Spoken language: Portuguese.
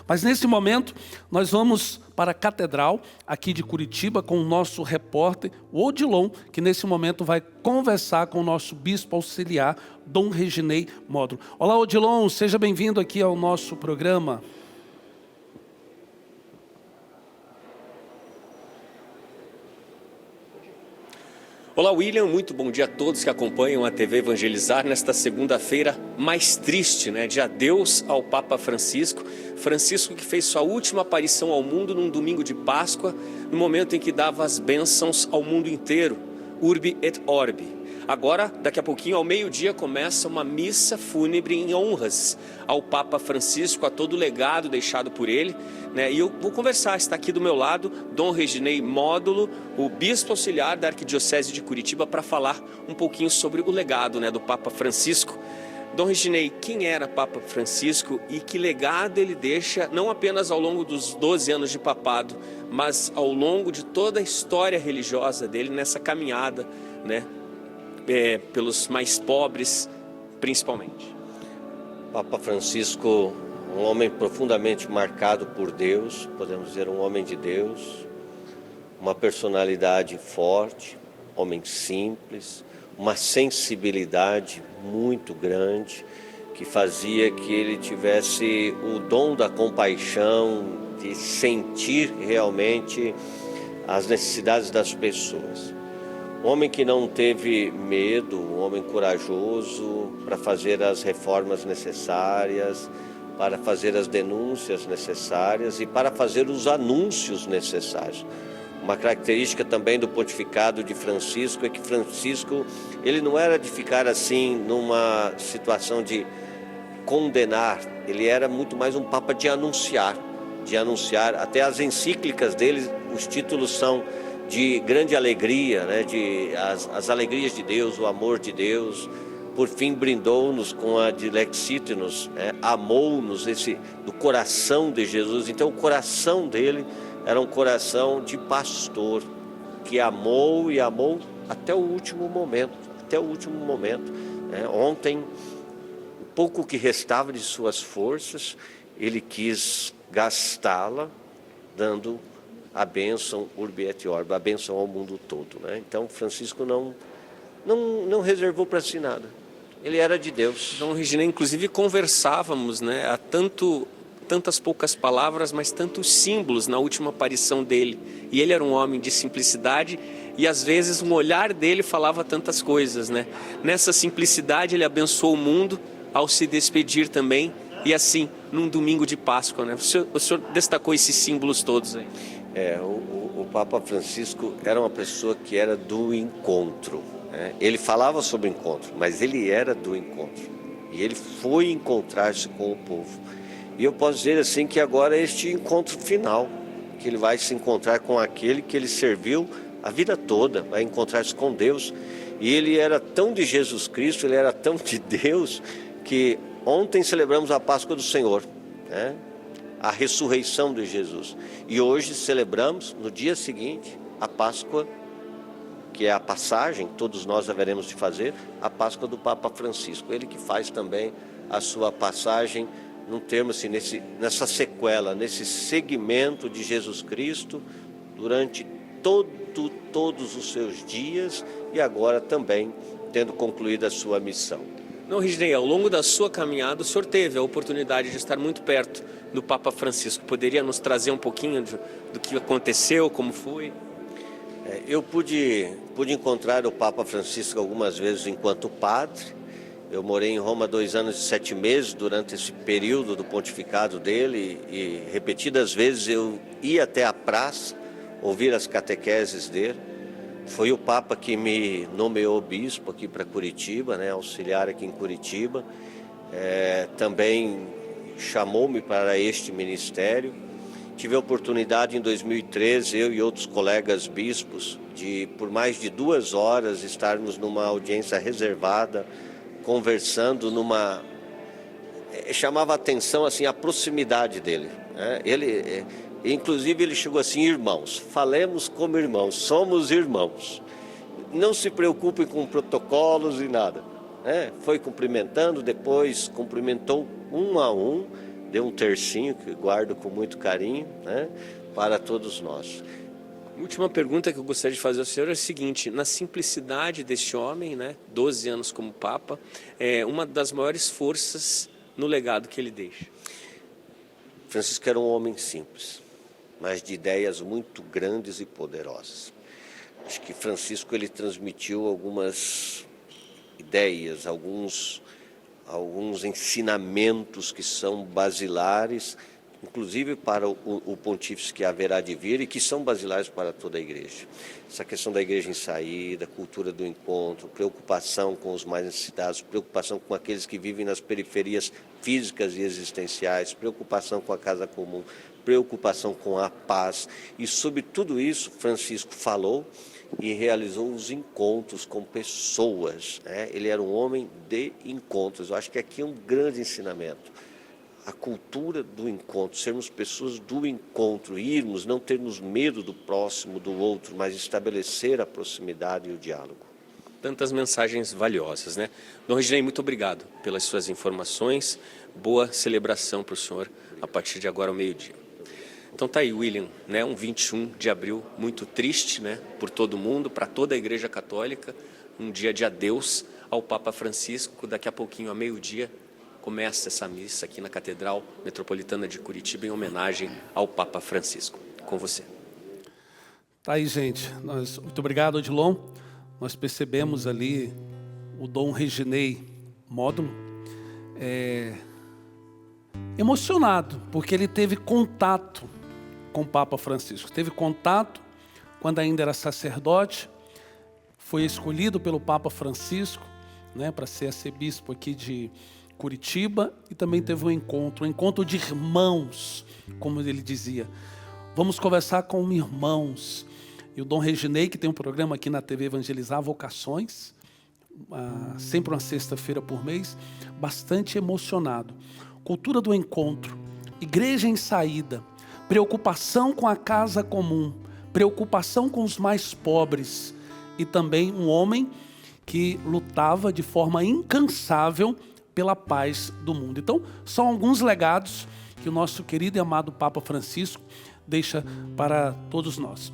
Mas nesse momento, nós vamos para a Catedral, aqui de Curitiba, com o nosso repórter, o Odilon, que nesse momento vai conversar com o nosso bispo auxiliar, Dom Reginei Módulo. Olá, Odilon, seja bem-vindo aqui ao nosso programa. Olá, William, muito bom dia a todos que acompanham a TV Evangelizar nesta segunda-feira mais triste, né? De adeus ao Papa Francisco. Francisco que fez sua última aparição ao mundo num domingo de Páscoa, no momento em que dava as bênçãos ao mundo inteiro, Urbi et Orbi. Agora, daqui a pouquinho, ao meio-dia, começa uma missa fúnebre em honras ao Papa Francisco, a todo o legado deixado por ele, né? E eu vou conversar, está aqui do meu lado, Dom Reginei Módulo, o bispo auxiliar da Arquidiocese de Curitiba, para falar um pouquinho sobre o legado, né, do Papa Francisco. Dom Reginei, quem era Papa Francisco e que legado ele deixa, não apenas ao longo dos 12 anos de papado, mas ao longo de toda a história religiosa dele, nessa caminhada, né? Pelos mais pobres, principalmente. Papa Francisco, um homem profundamente marcado por Deus, podemos dizer um homem de Deus, uma personalidade forte, homem simples, uma sensibilidade muito grande, que fazia que ele tivesse o dom da compaixão, de sentir realmente as necessidades das pessoas. Um homem que não teve medo, um homem corajoso para fazer as reformas necessárias, para fazer as denúncias necessárias e para fazer os anúncios necessários. Uma característica também do pontificado de Francisco é que Francisco, ele não era de ficar assim numa situação de condenar, ele era muito mais um papa de anunciar, até as encíclicas dele, os títulos são de grande alegria, né? As alegrias de Deus, o amor de Deus. Por fim brindou-nos com a Dilexite-nos, né? Amou-nos do coração de Jesus. Então o coração dele era um coração de pastor, que amou e amou até o último momento, né? Ontem, o pouco que restava de suas forças, ele quis gastá-la dando a bênção Urbi et Orbi, a bênção ao mundo todo, né? Então Francisco não reservou para si nada. Ele era de Deus. Dom Reginei, inclusive conversávamos, né? Há tantas poucas palavras, mas tantos símbolos na última aparição dele. E ele era um homem de simplicidade e às vezes um olhar dele falava tantas coisas, né? Nessa simplicidade ele abençoou o mundo ao se despedir também. E assim, num domingo de Páscoa, né? O senhor destacou esses símbolos todos aí. O Papa Francisco era uma pessoa que era do encontro, né? Ele falava sobre encontro, mas ele era do encontro. E ele foi encontrar-se com o povo. E eu posso dizer assim que agora é este encontro final, que ele vai se encontrar com aquele que ele serviu a vida toda, vai encontrar-se com Deus. E ele era tão de Jesus Cristo, ele era tão de Deus, que ontem celebramos a Páscoa do Senhor, né? A ressurreição de Jesus. E hoje celebramos, no dia seguinte, a Páscoa, que é a passagem, todos nós haveremos de fazer, a Páscoa do Papa Francisco. Ele que faz também a sua passagem, num termo assim, nessa sequela, nesse segmento de Jesus Cristo, durante todos os seus dias e agora também tendo concluído a sua missão. Não, Reginei, ao longo da sua caminhada, o senhor teve a oportunidade de estar muito perto do Papa Francisco. Poderia nos trazer um pouquinho do que aconteceu, como foi? Eu pude encontrar o Papa Francisco algumas vezes enquanto padre. Eu morei em Roma 2 anos e 7 meses durante esse período do pontificado dele e repetidas vezes eu ia até a praça ouvir as catequeses dele. Foi o Papa que me nomeou bispo aqui para Curitiba, né, auxiliar aqui em Curitiba. Também chamou-me para este ministério. Tive a oportunidade em 2013, eu e outros colegas bispos, de por mais de 2 horas estarmos numa audiência reservada, conversando chamava a atenção assim, a proximidade dele, né? Inclusive ele chegou assim: irmãos, falemos como irmãos, somos irmãos. Não se preocupem com protocolos e nada, né? Foi cumprimentando, depois cumprimentou um a um, deu um tercinho que guardo com muito carinho, né, para todos nós. Última pergunta que eu gostaria de fazer ao senhor é a seguinte: na simplicidade deste homem, né, 12 anos como Papa, é uma das maiores forças no legado que ele deixa. Francisco era um homem simples, mas de ideias muito grandes e poderosas. Acho que Francisco ele transmitiu algumas ideias, alguns ensinamentos que são basilares, inclusive para o pontífice que haverá de vir e que são basilares para toda a igreja. Essa questão da igreja em saída, cultura do encontro, preocupação com os mais necessitados, preocupação com aqueles que vivem nas periferias físicas e existenciais, preocupação com a casa comum, preocupação com a paz. E sobre tudo isso, Francisco falou e realizou os encontros com pessoas, né? Ele era um homem de encontros. Eu acho que aqui é um grande ensinamento. A cultura do encontro, sermos pessoas do encontro, irmos, não termos medo do próximo, do outro, mas estabelecer a proximidade e o diálogo. Tantas mensagens valiosas, né? Dom Reginei, muito obrigado pelas suas informações. Boa celebração para o senhor a partir de agora ao meio-dia. Então tá aí, William, né? Um 21 de abril muito triste, né? Por todo mundo, para toda a Igreja Católica. Um dia de adeus ao Papa Francisco. Daqui a pouquinho, ao meio-dia, começa essa missa aqui na Catedral Metropolitana de Curitiba em homenagem ao Papa Francisco. Com você. Tá aí, gente. Muito obrigado, Odilon. Nós percebemos ali o Dom Reginei Módulo emocionado, porque ele teve contato com o Papa Francisco. Teve contato quando ainda era sacerdote, foi escolhido pelo Papa Francisco, né, para ser arcebispo aqui de Curitiba, e também teve um encontro de irmãos, como ele dizia. Vamos conversar com irmãos. E o Dom Reginei, que tem um programa aqui na TV Evangelizar Vocações, sempre uma sexta-feira por mês, bastante emocionado. Cultura do encontro, igreja em saída, preocupação com a casa comum, preocupação com os mais pobres, e também um homem que lutava de forma incansável pela paz do mundo. Então, são alguns legados que o nosso querido e amado Papa Francisco deixa para todos nós.